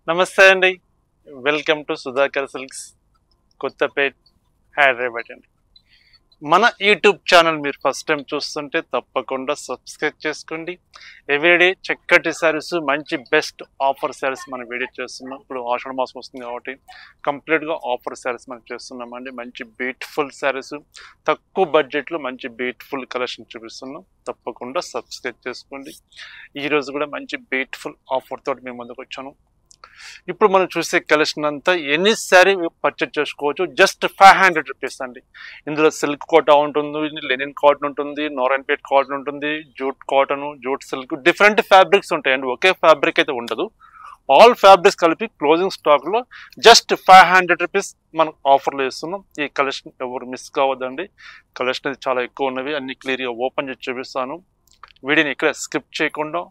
నమస్తే అండి. Welcome to Sudhakar silks Kothapet Hyderabad అండి. మన యూట్యూబ్ ఛానల్ మీరు ఫస్ట్ టైం చూస్తుంటే తప్పకుండా సబ్స్క్రైబ్ చేసుకోండి. ఎవ్రీడే చక్కటి శారీస్ మంచి బెస్ట్ ఆఫర్ శారీస్ మనం వీడియో చేస్తున్నాం. ఇప్పుడు ఆషాఢ మాసం వస్తుంది కాబట్టి కంప్లీట్గా ఆఫర్ శారీస్ మనం చేస్తున్నామండి. మంచి బ్యూటిఫుల్ శారీస్ తక్కువ బడ్జెట్లో మంచి బ్యూటిఫుల్ కలెక్షన్ చూపిస్తున్నాం. తప్పకుండా సబ్స్క్రైబ్ చేసుకోండి. ఈరోజు కూడా మంచి బ్యూటిఫుల్ ఆఫర్ తోటి మేము ముందుకు వచ్చాను. ఇప్పుడు మనం చూసే కలెక్షన్ అంతా ఎనీ శారీ పర్చేజ్ చేసుకోవచ్చు. జస్ట్ 500 రూపీస్ అండి. ఇందులో సిల్క్ కోటా ఉంటుంది, లెనిన్ కాటన్ ఉంటుంది, నారాయణపేట్ కాటన్ ఉంటుంది, jute cotton, jute silk, different fabrics ఉంటాయండి. ఒకే ఫ్యాబ్రిక్ అయితే ఉండదు. ఆల్ ఫ్యాబ్రిక్స్ కలిపి క్లోజింగ్ స్టాక్లో జస్ట్ 500 రూపీస్ మనం ఆఫర్లో ఇస్తున్నాం. ఈ కలెక్షన్ ఎవరు మిస్ కావద్దండి. కలెక్షన్ అది చాలా ఎక్కువ ఉన్నవి. అన్ని క్లియర్గా ఓపెన్ చేసి చూపిస్తాను. వీడియోని ఇక్కడ స్కిప్ చేయకుండా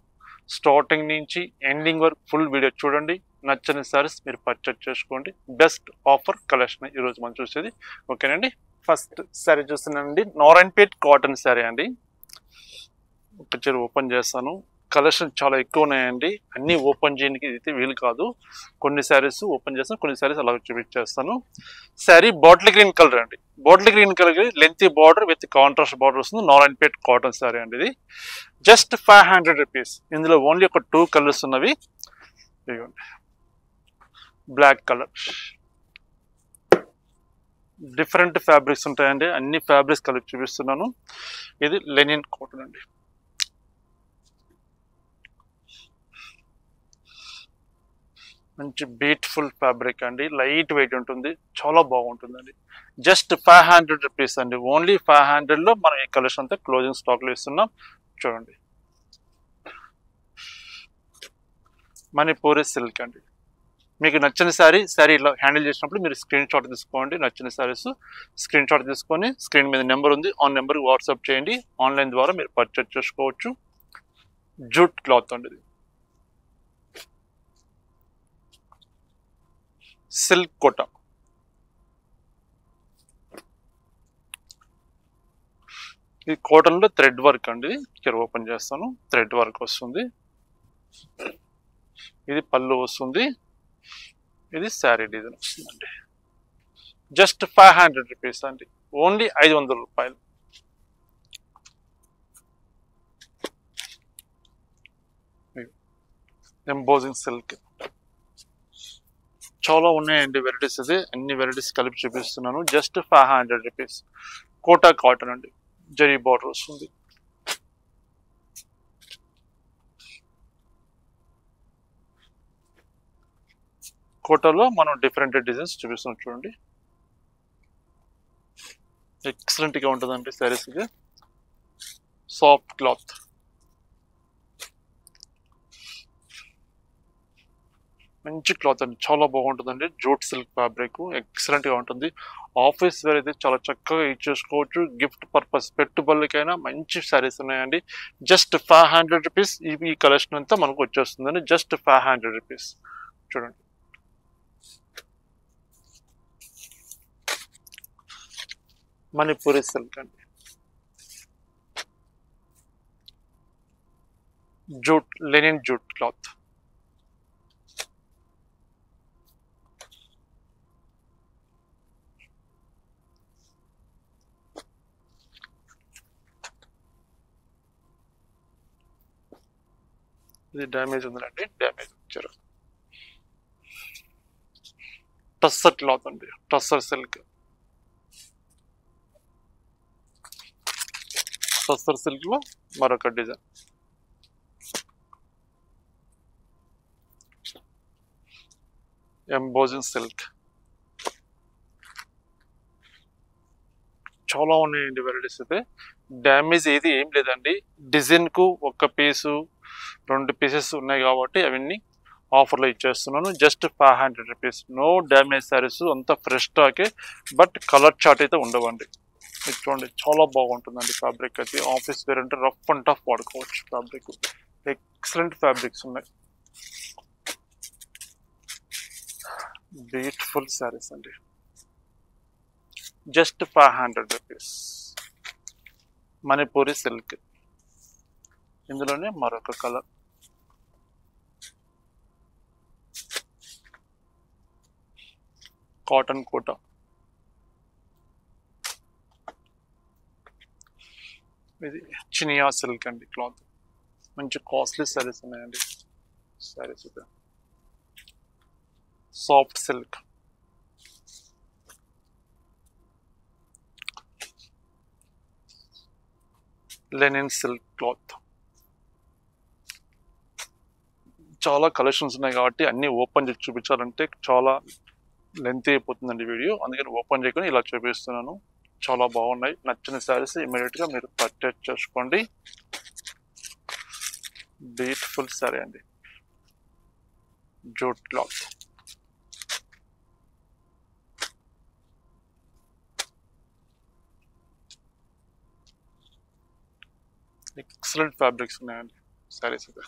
స్టార్టింగ్ నుంచి ఎండింగ్ వరకు ఫుల్ వీడియో చూడండి. నచ్చని సారీస్ మీరు పర్చేజ్ చేసుకోండి. బెస్ట్ ఆఫర్ కలెక్షన్ ఈరోజు మనం చూసేది. ఓకేనండి. ఫస్ట్ శారీ చూస్తున్నానండి, నారాయణపేట్ కాటన్ శారీ అండి. ఒక చీర ఓపెన్ చేస్తాను. కలెక్షన్ చాలా ఎక్కువ ఉన్నాయండి. అన్నీ ఓపెన్ చేయడానికి అయితే వీలు కాదు. కొన్ని శారీస్ ఓపెన్ చేస్తాను, కొన్ని శారీస్ అలా చూపించేస్తాను. శారీ బాటిల్ గ్రీన్ కలర్ అండి. Bottle green colour lengthy border with contrast border వస్తుంది. నారాయణపేట్ కాటన్ శారీ అండి. ఇది జస్ట్ 500 రూపీస్. ఇందులో ఓన్లీ ఒక 2 కలర్స్ ఉన్నవి. బ్లాక్ కలర్, డిఫరెంట్ ఫ్యాబ్రిక్స్ ఉంటాయండి. అన్ని ఫ్యాబ్రిక్స్ కలిపి చూపిస్తున్నాను. ఇది లెనిన్ కాటన్ అండి. మంచి బ్యూటిఫుల్ ఫ్యాబ్రిక్ అండి. లైట్ వెయిట్ ఉంటుంది, చాలా బాగుంటుందండి. జస్ట్ 500 రూపీస్ అండి. ఓన్లీ 500లో మనం ఈ కలెక్షన్ అంతా క్లోజింగ్ స్టాక్లో ఇస్తున్నాం. చూడండి, మణిపూరి సిల్క్ అండి. మీకు నచ్చిన శారీ ఇలా హ్యాండిల్ చేసినప్పుడు మీరు స్క్రీన్ షాట్ తీసుకోండి. నచ్చిన శారీస్ స్క్రీన్ షాట్ తీసుకొని స్క్రీన్ మీద నెంబర్ ఉంది, ఆ నెంబర్కి వాట్సాప్ చేయండి. ఆన్లైన్ ద్వారా మీరు పర్చేజ్ చేసుకోవచ్చు. జూట్ క్లాత్ అండి. ఇది సిల్క్ కోట, ఈ కాటన్లో థ్రెడ్ వర్క్ అండి. ఇక్కడ ఓపెన్ చేస్తాను. థ్రెడ్ వర్క్ వస్తుంది. ఇది పళ్ళు వస్తుంది. ఇది శారీ డిజైన్ వస్తుందండి. జస్ట్ 500 రూపీస్ అండి. ఓన్లీ 500 రూపాయలు. ఎంబోజింగ్ సిల్క్ చాలా ఉన్నాయండి వెరైటీస్. ఇది అన్ని వెరైటీస్ కలిపి చూపిస్తున్నాను. Just 500 rupees. కోటా కాటన్ అండి. జరీ బార్డర్ వస్తుంది. కోటాలో మనం డిఫరెంట్ డిజైన్స్ చూపిస్తున్నాం. చూడండి, ఎక్సలెంట్ గా ఉంటుందండి శారీస్. ఇది సాఫ్ట్ క్లాత్, మంచి క్లాత్ అండి. చాలా బాగుంటుందండి. జూట్ సిల్క్ ఫ్యాబ్రిక్ ఎక్సలెంట్ గా ఉంటుంది. ఆఫీస్ వేర్ అయితే చాలా చక్కగా ఇచ్చేసుకోవచ్చు. గిఫ్ట్ పర్పస్ పెట్టుబడులకైనా మంచి శారీస్ ఉన్నాయండి. Just 500 rupees. ఈ కలెక్షన్ అంతా మనకు వచ్చేస్తుందండి. Just 500 rupees. చూడండి, మణిపూరి సిల్క్ అండి. Jute, linen jute cloth. ఇది డ్యామేజ్ ఉందండి. డ్యామేజ్ వచ్చారు. టస్సర్ క్లాత్ అండి. టస్సర్ సిల్క్. టస్సర్ సిల్క్ లో మరొక డిజైన్. Embossing silk. చాలా ఉన్నాయండి వెరైటీస్. అయితే డ్యామేజ్ ఏది ఏం లేదండి. డిజైన్ కు ఒక పీసు 2 పీసెస్ ఉన్నాయి కాబట్టి అవన్నీ ఆఫర్లో ఇచ్చేస్తున్నాను. Just 500 rupees. No damage saris, అంతా ఫ్రెష్ స్టాకే. బట్ కలర్ చార్ట్ అయితే ఉండవండి. ఇది చూడండి, చాలా బాగుంటుందండి ఫ్యాబ్రిక్. అయితే ఆఫీస్ వేర్ అంటే రఫ్ అండ్ టఫ్ వాడుకోవచ్చు. ఫ్యాబ్రిక్ ఎక్సలెంట్ ఫ్యాబ్రిక్స్ ఉన్నాయి. బ్యూటిఫుల్ శారీస్ అండి. Just 500 rupees. మణిపూరి సిల్క్. ఇందులోనే మరొక కలర్. కాటన్ కోట. ఇది చినియా సిల్క్ అండి క్లాత్. మంచి కాస్ట్లీ సారీస్ ఉన్నాయండి. సారీస్ ఇది soft silk. Linen silk cloth. చాలా కలెక్షన్స్ ఉన్నాయి కాబట్టి అన్ని ఓపెన్ చేసి చూపించాలంటే చాలా లెంత్ అయిపోతుందండి వీడియో. అందుకని ఓపెన్ చేయకుండా ఇలా చూపిస్తున్నాను. చాలా బాగున్నాయి. నచ్చిన శారీస్ ఇమీడియట్గా మీరు పర్చేజ్ చేసుకోండి. బ్యూటిఫుల్ శారీ అండి, జూట్ క్లాత్. ఎక్సలెంట్ ఫ్యాబ్రిక్స్ ఉన్నాయండి శారీస్ అయితే.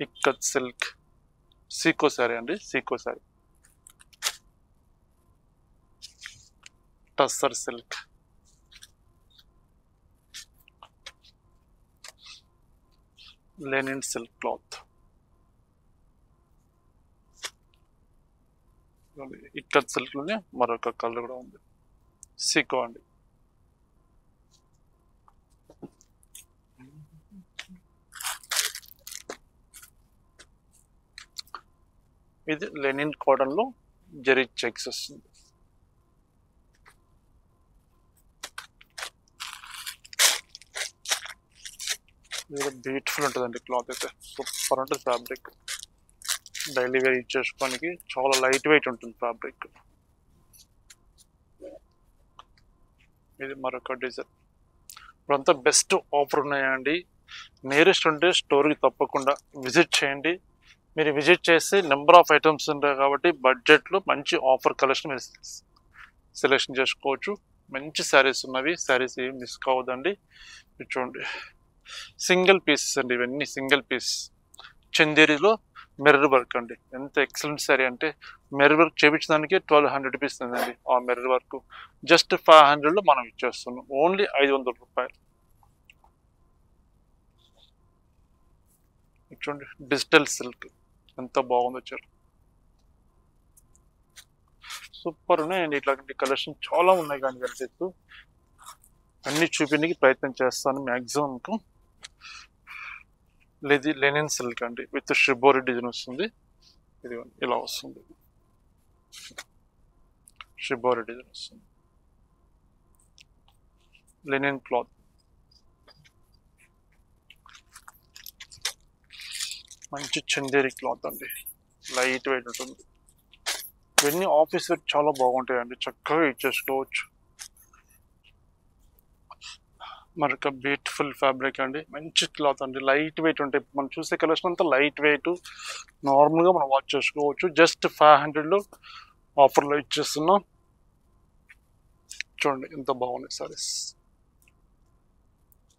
ఇక్కత్ సిల్క్ సీకో శారీ అండి, Sico sari. Tussar silk. Linen silk cloth. Ikat silk లోనే మరొక కలర్ కూడా ఉంది, సీకో అండి. ఇది లెనిన్ కాటన్ లో జరీ చెక్స్ వస్తుంది. ఇది బ్యూటిఫుల్ ఉంటుందండి క్లాత్ అయితే. సూపర్ ఉంటుంది ఫ్యాబ్రిక్. డైలీ వేర్ యూజ్ చేసుకోవడానికి చాలా లైట్ వెయిట్ ఉంటుంది ఫ్యాబ్రిక్. ఇది మరొక డిజైన్. ఇప్పుడంతా బెస్ట్ ఆఫర్ ఉన్నాయండి. నియరెస్ట్ ఉంటే స్టోర్కి తప్పకుండా విజిట్ చేయండి. మీరు విజిట్ చేసి నెంబర్ ఆఫ్ ఐటమ్స్ ఉంటాయి కాబట్టి బడ్జెట్లో మంచి ఆఫర్ కలెక్షన్ మీరు సెలెక్షన్ చేసుకోవచ్చు. మంచి శారీస్ ఉన్నవి. శారీస్ ఏం మిస్ కావద్దండి. చూడండి, సింగిల్ పీసెస్ అండి ఇవన్నీ. సింగిల్ పీస్ చందేరిలో మిర్రర్ వర్క్ అండి. ఎంత ఎక్సలెంట్ శారీ అంటే మిర్రర్ వర్క్ చేయించడానికి 1200 రూపీస్ ఉందండి. ఆ మిర్రర్ వర్క్ జస్ట్ 500లో మనం ఇచ్చేస్తున్నాం. ఓన్లీ 500 రూపాయలు. చూడండి, డిజిటల్ సిల్క్ ఎంత బాగుందో వచ్చారు. సూపర్ ఉన్నాయండి. ఇట్లాంటి కలెక్షన్ చాలా ఉన్నాయి కానీ కలిసి అన్ని చూపించడానికి ప్రయత్నం చేస్తాను మ్యాక్సిమంకు. లెనిన్ సిల్క్ అండి, విత్ షిబోరి డిజైన్ వస్తుంది. ఇది ఇలా వస్తుంది, షిబోరి డిజైన్ వస్తుంది. Linen cloth. మంచి చందేరి క్లాత్ అండి, లైట్ వెయిట్ ఉంటుంది. ఇవన్నీ ఆఫీస్ వేర్ చాలా బాగుంటాయండి, చక్కగా ఇచ్చేసుకోవచ్చు. మరొక బ్యూటిఫుల్ ఫ్యాబ్రిక్ అండి, మంచి క్లాత్ అండి, లైట్ వెయిట్ ఉంటాయి. మనం చూసే కలెక్షన్ అంతా లైట్ వెయిట్, నార్మల్గా మనం వాచ్ చేసుకోవచ్చు. జస్ట్ 500లో ఆఫర్లో ఇచ్చేస్తున్నాం. చూడండి ఎంత బాగున్నాయి సారీస్.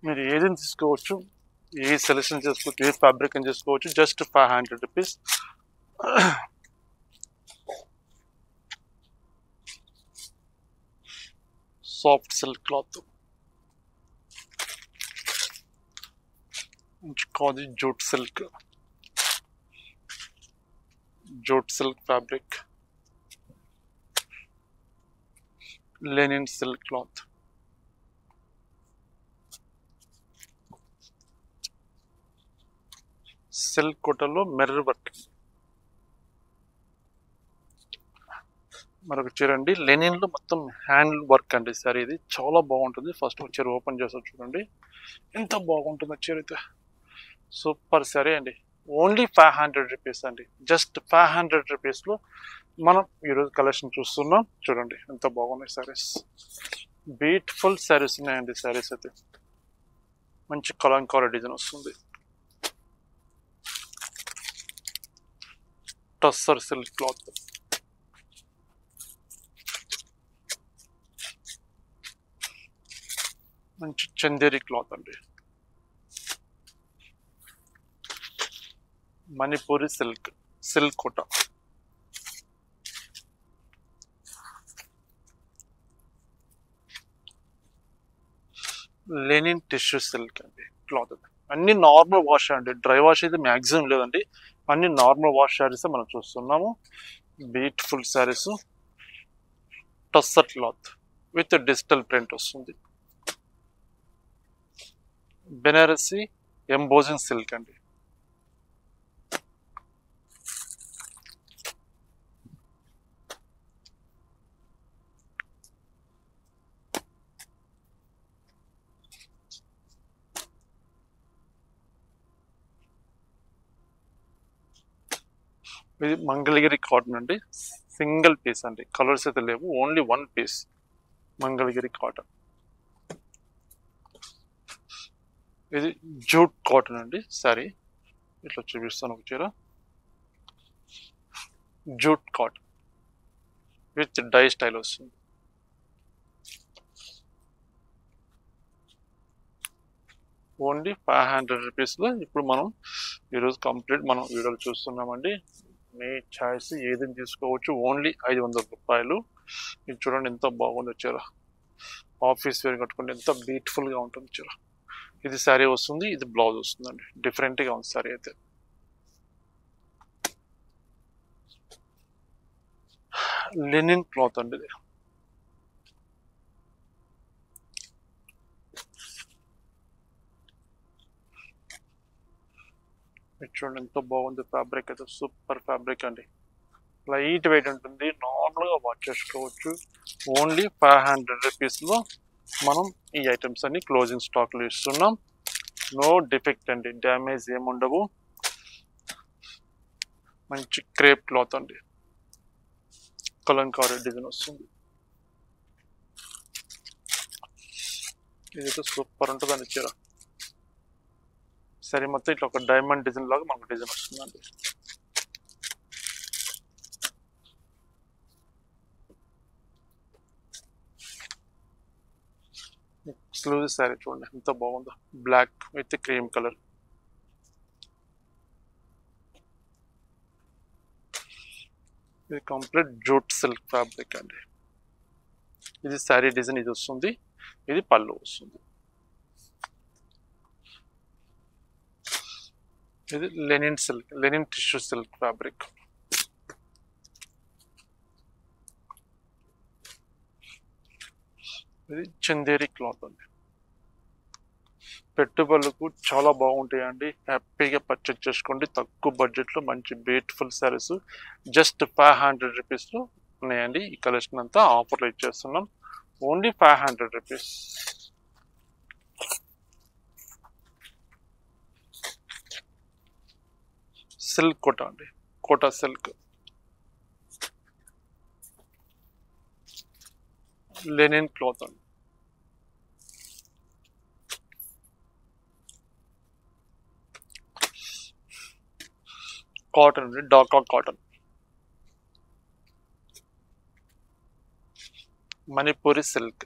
మీరు ఏదైనా తీసుకోవచ్చు, ఏ సెలెక్షన్ చేసుకోవచ్చు, ఏ ఫ్యాబ్రిక్ అని చేసుకోవచ్చు. Just 500 rupees. Soft silk cloth. కాదు, jute silk. Jute silk fabric. Linen silk cloth. Silk కోటలో మిర్రర్ వర్క్. మరొక చీర అండి, లెనిన్ లో మొత్తం హ్యాండ్ వర్క్ అండి. సరే, ఇది చాలా బాగుంటుంది. ఫస్ట్ చీర ఓపెన్ చేస్తారు చూడండి, ఎంత బాగుంటుంది చీర అయితే. సూపర్ సరే అండి. ఓన్లీ 500 రూపీస్ అండి. జస్ట్ 500 రూపీస్లో మనం ఈరోజు కలెక్షన్ చూస్తున్నాం. చూడండి ఎంత బాగున్నాయి సారీస్. బ్యూటిఫుల్ శారీస్ ఉన్నాయండి. శారీస్ అయితే మంచి కలంకారీ డిజైన్ వస్తుంది. Tussar silk cloth. మంచి చందేరి క్లాత్ అండి. Manipuri silk, silk Kota. Linen tissue silk అండి క్లాత్. అన్ని నార్మల్ వాష్ అండి, డ్రై వాష్ అయితే మ్యాక్సిమం లేదండి. అన్ని నార్మల్ వాష్ శారీస్ మనం చూస్తున్నాము. Beautiful saris, tussar cloth with digital print వస్తుంది. బెనారసి ఎంబోజింగ్ సిల్క్ అండి. ఇది మంగళగిరి కాటన్ అండి, సింగిల్ పీస్ అండి, కలర్స్ అయితే లేవు, only one piece Mangalagiri cotton. ఇది జూట్ కాటన్ అండి సారీ, ఇట్లా చూపిస్తాను ఒక చీర. Jute cotton with dye style వస్తుంది. ఓన్లీ 500 రూపీస్లో ఇప్పుడు మనం ఈరోజు కంప్లీట్ మనం వీడియోలు చూస్తున్నామండి. మీ ఛాయిస్ ఏదైనా తీసుకోవచ్చు, ఓన్లీ 500 రూపాయలు. ఇది చూడండి ఎంత బాగుంది చీర, ఆఫీస్ వేర్ కట్టుకుంటే ఎంత బ్యూటిఫుల్గా ఉంటుంది చీర. ఇది శారీ వస్తుంది, ఇది బ్లౌజ్ వస్తుందండి, డిఫరెంట్గా ఉంది శారీ అయితే. లినిన్ క్లాత్ అండి ఇది. చూడండి ఎంత బాగుంది, ఫ్యాబ్రిక్ అయితే సూపర్ ఫ్యాబ్రిక్ అండి, లైట్ వెయిట్ ఉంటుంది, నార్మల్గా వాష్ చేసుకోవచ్చు. ఓన్లీ 500 రూపీస్లో మనం ఈ ఐటమ్స్ అన్ని క్లోజింగ్ స్టాక్లో ఇస్తున్నాం. నో డిఫెక్ట్ అండి, డ్యామేజ్ ఏముండవు. మంచి క్రేప్ క్లాత్ అండి, కలంకారీ డిజైన్ వస్తుంది. ఇదైతే సూపర్ ఉంటుంది అండి చీర. సరే మొత్తం ఇట్లా ఒక డైమండ్ డిజైన్ లాగా మనకు డిజైన్ వస్తుందండి. ఎక్స్క్లూజివ్ శారీ చూడండి ఎంత బాగుందో, బ్లాక్ విత్ క్రీమ్ కలర్. ఇది కంప్లీట్ జూట్ సిల్క్ ఫ్యాబ్రిక్ అండి. ఇది శారీ డిజైన్ ఇది వస్తుంది, ఇది పళ్ళు వస్తుంది. ఇది Lenin silk, Lenin tissue silk fabric. ఇది చందేరి క్లాత్ అండి. పెట్టుబడులకు చాలా బాగుంటాయండి, హ్యాపీగా పర్చేజ్ చేసుకోండి. తక్కువ బడ్జెట్లో మంచి బ్యూటిఫుల్ శారీస్ జస్ట్ 500 రూపీస్లో ఉన్నాయండి. ఈ కలెక్షన్ అంతా ఆఫర్లో ఇచ్చేస్తున్నాం, ఓన్లీ 500 రూపీస్. సిల్క్ కోటా అండి, కోటా సిల్క్, లెనిన్ క్లాత్ అండి. కాటన్ అండి, Dhaka cotton. Manipuri silk,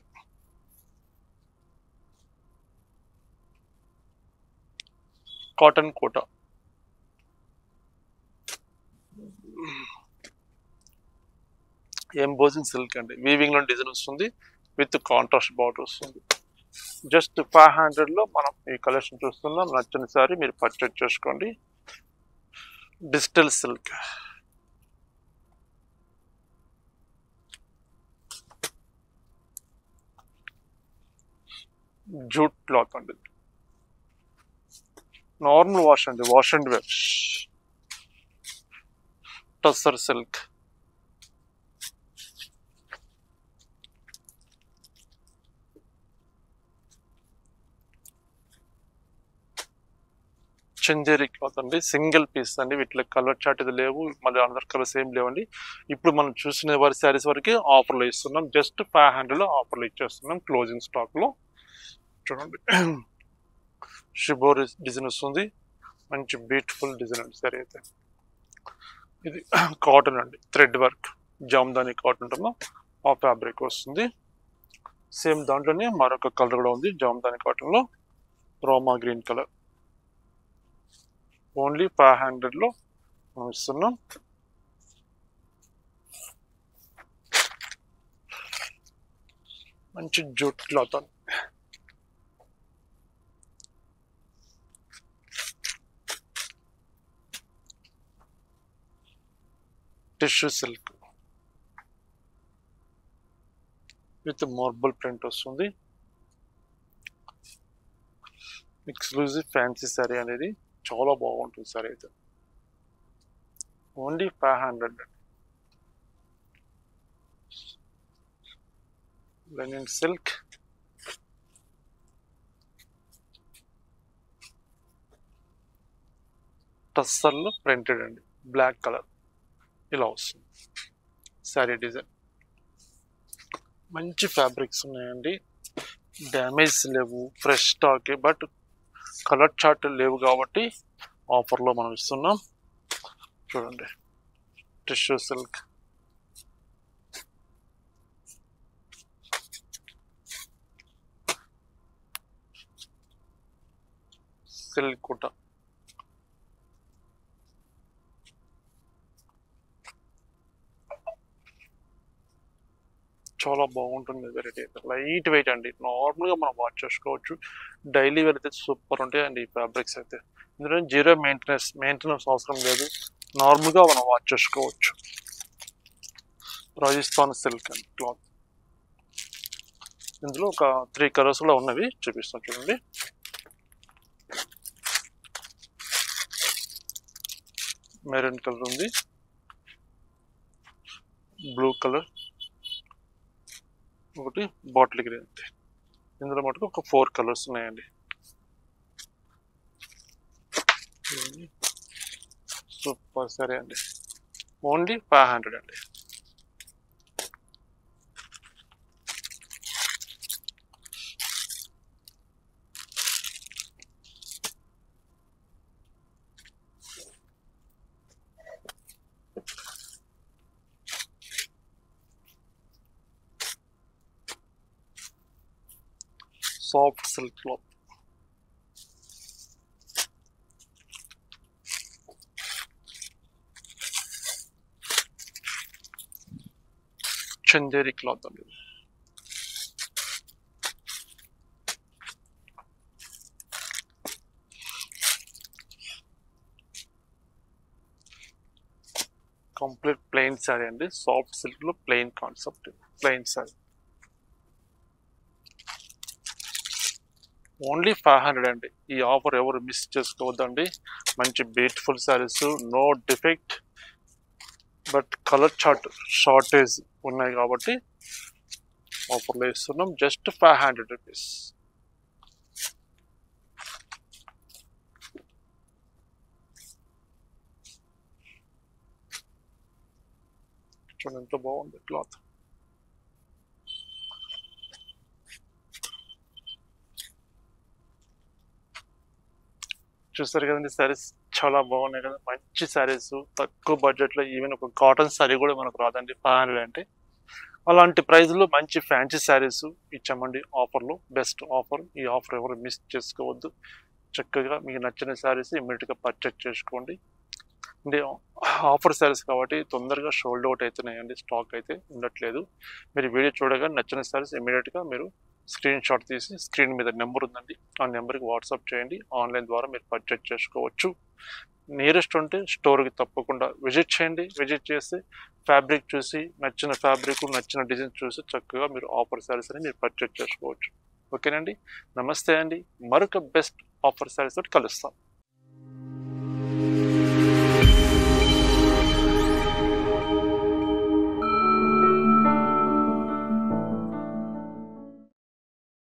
cotton Kota. Embossing silk అండి, వీవింగ్ లో డిజైన్ వస్తుంది, విత్ కాంట్రాస్ట్ బార్డర్ వస్తుంది. జస్ట్ 500లో మనం ఈ కలెక్షన్ చూస్తున్నాం. నచ్చిన సారీ మీరు పర్చేజ్ చేసుకోండి. డిజిటల్ సిల్క్, జూట్ క్లాత్ అండి, నార్మల్ వాష్ అండి, wash and wear. Tussar silk, Chanderi cloth అండి, సింగిల్ పీస్ అండి. వీటిలో కలర్ చాట్ ఇది లేవు, మళ్ళీ అందరు కలర్స్ ఏం లేవండి. ఇప్పుడు మనం చూసిన వారి శారీస్ వరకు ఆఫర్లో ఇస్తున్నాం, జస్ట్ 500లో ఆఫర్లో ఇచ్చేస్తున్నాం క్లోజింగ్ స్టాక్లో. చూడండి షిబోరి డిజైన్ వస్తుంది, మంచి బ్యూటిఫుల్ డిజైన్ అండి శారీ అయితే. ఇది కాటన్ అండి, థ్రెడ్ వర్క్, జామ్దాని కాటన్ ఉంటుందో ఆ ఫ్యాబ్రిక్ వస్తుంది. సేమ్ దాంట్లోనే మరొక కలర్ కూడా ఉంది జామ్దాని కాటన్లో, రోమా గ్రీన్ కలర్. ఓన్లీ 500లో మనం ఇస్తున్నాం. మంచి jute cloth. Tissue silk with marble print వస్తుంది. ఎక్స్క్లూజివ్ ఫ్యాన్సీ సారీ అనేది చాలా బాగుంటుంది సారీ అయితే. ఓన్లీ 500. లెనిన్ సిల్క్ టస్సర్లో ప్రింటెడ్ అండి, బ్లాక్ కలర్ ఇలా వస్తుంది శారీ డిజైన్. మంచి ఫ్యాబ్రిక్స్ ఉన్నాయండి, డ్యామేజ్ లేవు, fresh stock. But colour chart లేవు కాబట్టి ఆఫర్లో మనం ఇస్తున్నాం. చూడండి, టిష్యూ సిల్క్ సిల్క్ కుట చాలా బాగుంటుంది వెరైటీ అయితే. లైట్ వెయిట్ అండి, నార్మల్గా మనం వాష్ చేసుకోవచ్చు. డైలీ వేర్ అయితే సూపర్ ఉంటాయి అండి ఈ ఫ్యాబ్రిక్స్ అయితే. ఇందులో జీరో మెయింటెనెన్స్ అవసరం లేదు, నార్మల్గా మనం వాష్ చేసుకోవచ్చు. రాజస్థాన్ సిల్క్ అండి క్లాత్. ఇందులో ఒక 3 కలర్స్ కూడా ఉన్నవి చూపిస్తాను చూడండి. మెరూన్ కలర్ ఉంది, బ్లూ కలర్, ఒకటి బాటిల్ గ్రీన్. ఇందులో మటుకు ఒక 4 కలర్స్ ఉన్నాయండి. సూపర్ సరే అండి, ఓన్లీ 500 అండి. Soft silk cloth, Chanderi cloth అండి. కంప్లీట్ ప్లెయిన్ శారీ అండి, సాఫ్ట్ సిల్క్ లో plain concept, plain sari. Only 500 అండి. ఈ ఆఫర్ ఎవరు మిస్ చేసుకోవద్దండి. మంచి beautiful saris, no defect, but colour chart shortage ఉన్నాయి కాబట్టి ఆఫర్లో ఇస్తున్నాం. Just 500 rupees. చూడండి ఎంత బాగుంది క్లాత్. చూస్తారు కదండి, శారీస్ చాలా బాగున్నాయి కదా, మంచి శారీస్ తక్కువ బడ్జెట్లో. ఈవెన్ ఒక కాటన్ శారీ కూడా మనకు రాదండి 500 అంటే. అలాంటి ప్రైస్లో మంచి ఫ్యాన్సీ శారీస్ ఇచ్చామండి ఆఫర్లో, బెస్ట్ ఆఫర్. ఈ ఆఫర్ ఎవరు మిస్ చేసుకోవద్దు. చక్కగా మీకు నచ్చిన శారీస్ ఇమ్మీడియట్గా పర్చేజ్ చేసుకోండి. అంటే ఆఫర్ శారీస్ కాబట్టి తొందరగా షోల్డ్ అవుట్ అవుతున్నాయండి, స్టాక్ అయితే ఉండట్లేదు. మీరు వీడియో చూడగా నచ్చిన శారీస్ ఇమ్మీడియట్గా మీరు స్క్రీన్ షాట్ తీసి, స్క్రీన్ మీద నెంబర్ ఉందండి, ఆ నెంబర్కి వాట్సాప్ చేయండి. ఆన్లైన్ ద్వారా మీరు పర్చేజ్ చేసుకోవచ్చు. నియరెస్ట్ ఉంటే స్టోర్కి తప్పకుండా విజిట్ చేయండి. విజిట్ చేసి ఫ్యాబ్రిక్ చూసి, నచ్చిన ఫ్యాబ్రిక్, నచ్చిన డిజైన్ చూసి చక్కగా మీరు ఆఫర్ శారీస్ అని మీరు పర్చేజ్ చేసుకోవచ్చు. ఓకేనండి, నమస్తే అండి. మరొక బెస్ట్ ఆఫర్ శారీస్ తోటి కలుస్తాం.